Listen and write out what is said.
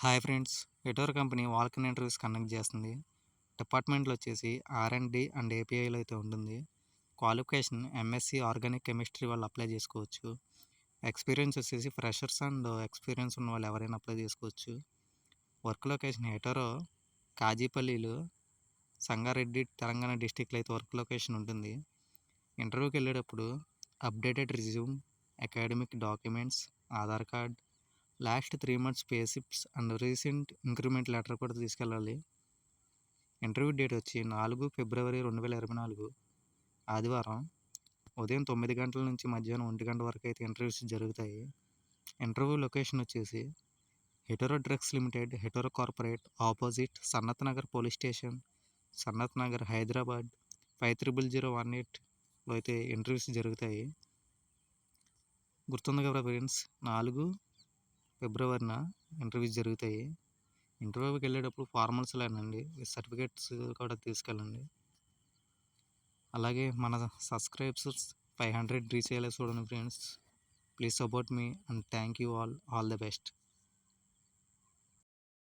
Hi friends, ఎటోర్ company walk in interviews conduct చేస్తుంది. డిపార్ట్మెంట్లో వచ్చేసి ఆర్&డి అండ్ ఏపీఐలో అయితే ఉంటుంది. క్వాలిఫికేషన్ ఎంఎస్సి ఆర్గానిక్ కెమిస్ట్రీ వాళ్ళు అప్లై చేసుకోవచ్చు. ఎక్స్పీరియన్స్ వచ్చేసి ఫ్రెషర్స్ అండ్ ఎక్స్పీరియన్స్ ఉన్న వాళ్ళు ఎవరైనా అప్లై చేసుకోవచ్చు. వర్క్ లొకేషన్ ఎటోరో కాజీపల్లిలో సంగారెడ్డి తెలంగాణ డిస్టిక్లో అయితే వర్క్ లొకేషన్ ఉంటుంది. ఇంటర్వ్యూకి వెళ్ళేటప్పుడు updated resume, academic documents, Aadhaar card, last 3 months pay slips and recent increment letter కూడా తీసుకెళ్ళాలి. ఇంటర్వ్యూ డేట్ వచ్చి 4 ఫిబ్రవరి 2024 ఆదివారం ఉదయం 9 గంటల నుంచి మధ్యాహ్నం 1 గంట వరకు అయితే ఇంటర్వ్యూస్ జరుగుతాయి. ఇంటర్వ్యూ లొకేషన్ వచ్చేసి Hetero drugs limited, Hetero corporate opposite Sanath Nagar police station, Sanath Nagar, Hyderabad 500018లో అయితే ఇంటర్వ్యూస్ జరుగుతాయి. గుర్తుంది కదా ఫ్రెండ్స్, 4 ఫిబ్రవరిన ఇంటర్వ్యూస్ జరుగుతాయి. ఇంటర్వ్యూకి వెళ్ళేటప్పుడు ఫార్మల్స్ లేనండి, సర్టిఫికేట్స్ కూడా తీసుకెళ్ళండి. అలాగే మన సబ్స్క్రైబర్స్ 500 రీచ్ అయ్యేలా చూడండి friends. Please support me and thank you all the best.